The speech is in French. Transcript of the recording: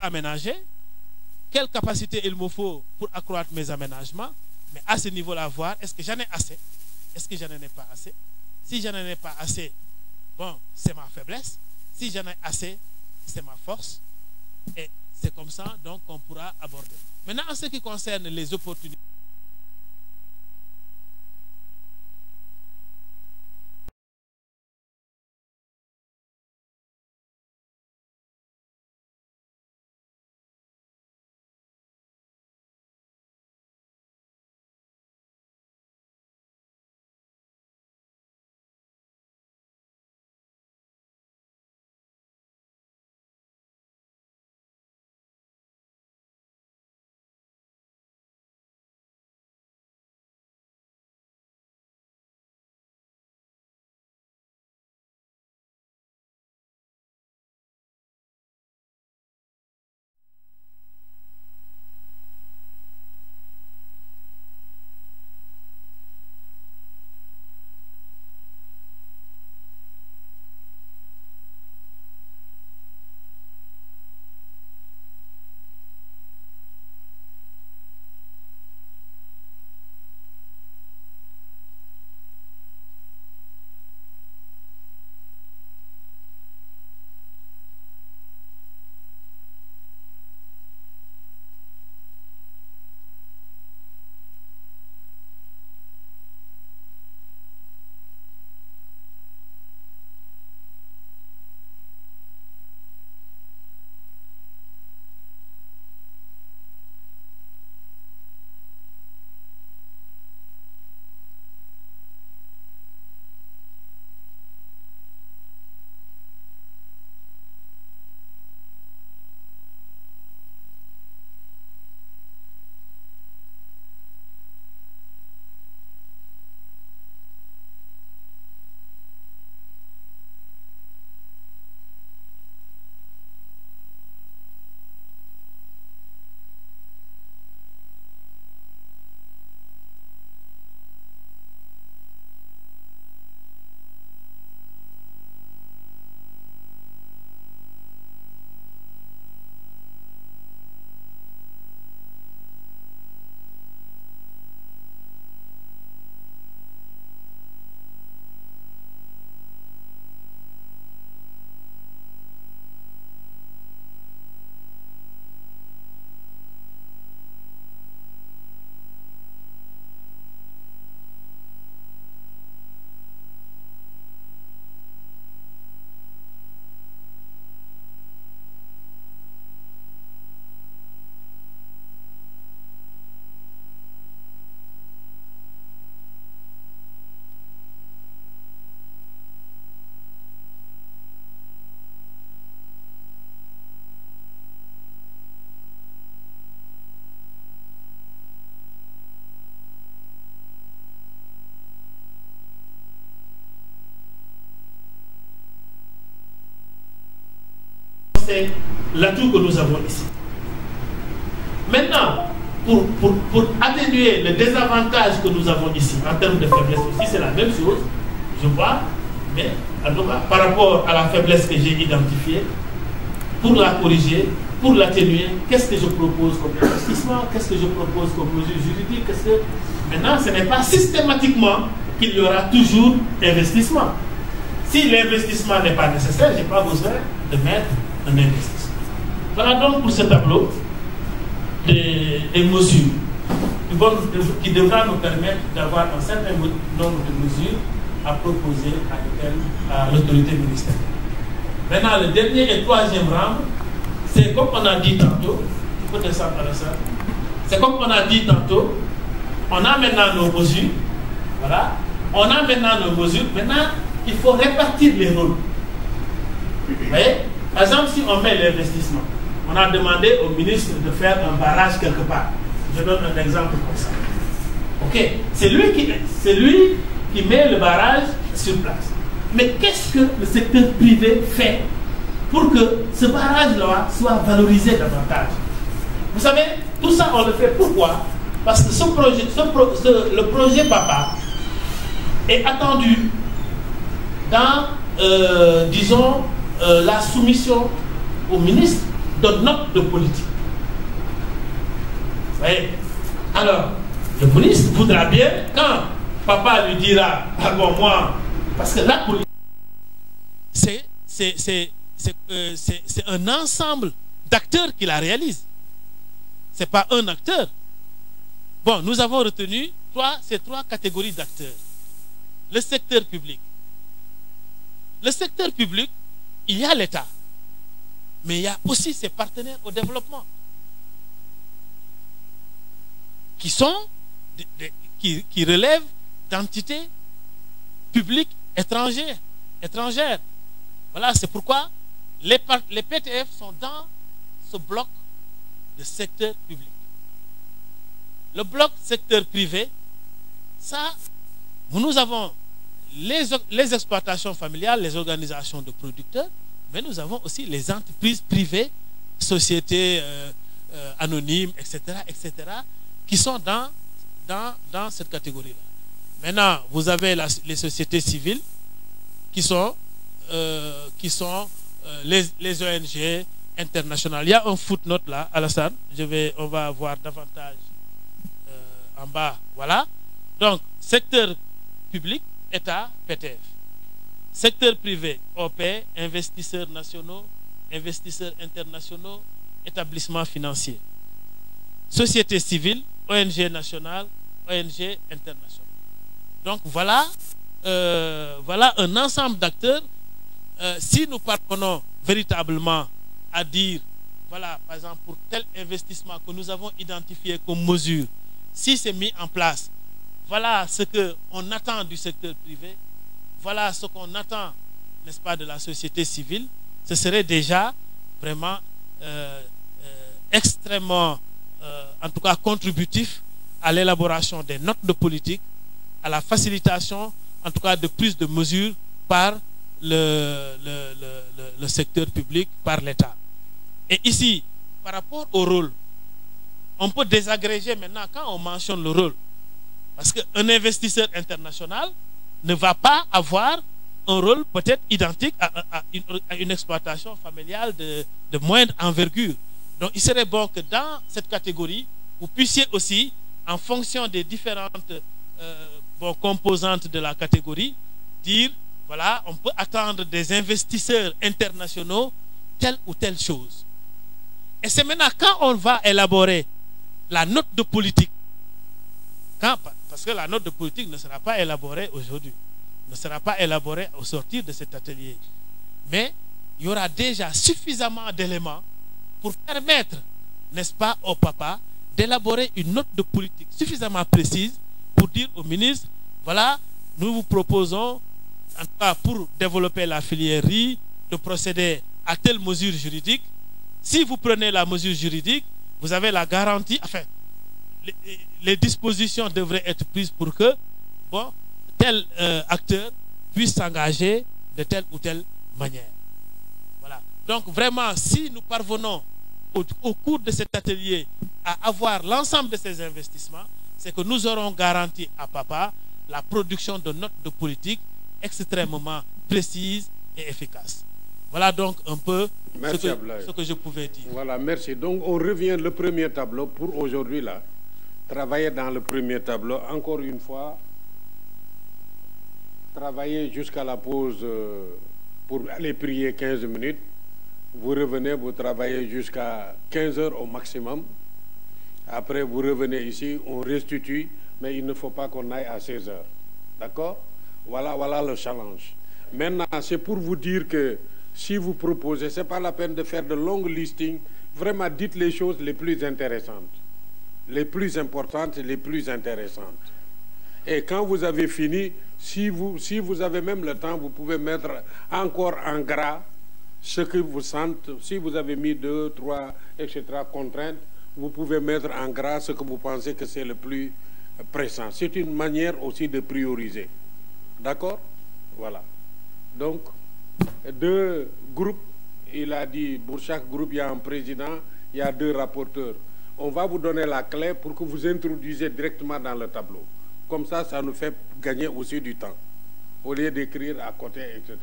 aménager, quelle capacité il me faut pour accroître mes aménagements, mais à ce niveau-là, voir est-ce que j'en ai assez, est-ce que je n'en ai pas assez. Si je n'en ai pas assez, bon, c'est ma faiblesse. Si j'en ai assez, c'est ma force. Et c'est comme ça donc qu'on pourra aborder. Maintenant, en ce qui concerne les opportunités, c'est l'atout que nous avons ici. Maintenant, pour atténuer le désavantage que nous avons ici, en termes de faiblesse aussi, c'est la même chose, je vois, mais en tout cas, par rapport à la faiblesse que j'ai identifiée, pour la corriger, pour l'atténuer, qu'est-ce que je propose comme investissement, qu'est-ce que je propose comme mesure juridique, Maintenant, ce n'est pas systématiquement qu'il y aura toujours investissement. Si l'investissement n'est pas nécessaire, je n'ai pas besoin de mettre un investissement. Voilà donc pour ce tableau des mesures qui devra nous permettre d'avoir un certain nombre de mesures à proposer à l'autorité ministérielle. Maintenant, le dernier et troisième rang, c'est comme on a dit tantôt, tu peux descendre à ça. C'est comme on a dit tantôt, on a maintenant nos mesures, voilà, on a maintenant nos mesures, maintenant il faut répartir les rôles. Vous voyez? Par exemple, si on met l'investissement, on a demandé au ministre de faire un barrage quelque part. Je donne un exemple comme ça. Ok, c'est lui qui met le barrage sur place. Mais qu'est-ce que le secteur privé fait pour que ce barrage-là soit valorisé davantage? Vous savez, tout ça on le fait pourquoi? Parce que le projet PAPA est attendu dans, disons, la soumission au ministre de notes de politique. Vous voyez? Alors, le ministre voudra bien, quand papa lui dira, ah bon, moi, parce que la politique, c'est un ensemble d'acteurs qui la réalisent. Ce n'est pas un acteur. Bon, nous avons retenu ces trois catégories d'acteurs. Le secteur public. Le secteur public, il y a l'État. Mais il y a aussi ses partenaires au développement. Qui sont qui relèvent d'entités publiques étrangères. Voilà, c'est pourquoi les PTF sont dans ce bloc de secteur public. Le bloc secteur privé, ça, nous avons les exploitations familiales, les organisations de producteurs, mais nous avons aussi les entreprises privées, sociétés anonymes, etc., qui sont dans cette catégorie-là. Maintenant, vous avez les sociétés civiles qui sont les ONG internationales. Il y a un footnote là, Alassane. On va voir davantage en bas. Voilà. Donc, secteur public, État, PTF. Secteur privé, OP, investisseurs nationaux, investisseurs internationaux, établissements financiers. Société civile, ONG nationale, ONG internationale. Donc voilà, voilà un ensemble d'acteurs. Si nous parvenons véritablement à dire, voilà, par exemple, pour tel investissement que nous avons identifié comme mesure, si c'est mis en place, voilà ce qu'on attend du secteur privé, voilà ce qu'on attend, n'est-ce pas, de la société civile, ce serait déjà vraiment extrêmement, en tout cas contributif à l'élaboration des notes de politique, à la facilitation, en tout cas, de prise de mesures par le secteur public, par l'État. Et ici, par rapport au rôle, on peut désagréger maintenant quand on mentionne le rôle. Parce qu'un investisseur international ne va pas avoir un rôle peut-être identique à une exploitation familiale de moindre envergure. Donc il serait bon que dans cette catégorie, vous puissiez aussi, en fonction des différentes composantes de la catégorie, dire, voilà, on peut attendre des investisseurs internationaux telle ou telle chose. Et c'est maintenant quand on va élaborer la note de politique, parce que la note de politique ne sera pas élaborée aujourd'hui, ne sera pas élaborée au sortir de cet atelier. Mais il y aura déjà suffisamment d'éléments pour permettre, n'est-ce pas, au papa, d'élaborer une note de politique suffisamment précise pour dire au ministre, voilà, nous vous proposons, en tout cas pour développer la filière riz, de procéder à telle mesure juridique. Si vous prenez la mesure juridique, vous avez la garantie, enfin, les dispositions devraient être prises pour que tel acteur puisse s'engager de telle ou telle manière. Voilà. Donc vraiment, si nous parvenons au cours de cet atelier à avoir l'ensemble de ces investissements, c'est que nous aurons garanti à papa la production de notes de politique extrêmement précises et efficaces. Voilà donc un peu ce que je pouvais dire. Voilà, merci. Donc on revient le premier tableau pour aujourd'hui là. Travailler dans le premier tableau, encore une fois, travailler jusqu'à la pause pour aller prier 15 minutes. Vous revenez, vous travaillez jusqu'à 15 heures au maximum. Après, vous revenez ici, on restitue, mais il ne faut pas qu'on aille à 16 heures. D'accord? Voilà le challenge. Maintenant, c'est pour vous dire que si vous proposez, ce n'est pas la peine de faire de longues listings. Vraiment, dites les choses les plus intéressantes, les plus importantes et les plus intéressantes. Et quand vous avez fini, si vous avez même le temps, vous pouvez mettre encore en gras ce que vous sentez. Si vous avez mis 2, 3, etc., contraintes, vous pouvez mettre en gras ce que vous pensez que c'est le plus pressant. C'est une manière aussi de prioriser. D'accord? Voilà. Donc, 2 groupes, il a dit, pour chaque groupe, il y a un président, il y a 2 rapporteurs. On va vous donner la clé pour que vous introduisez directement dans le tableau. Comme ça, ça nous fait gagner aussi du temps, au lieu d'écrire à côté, etc.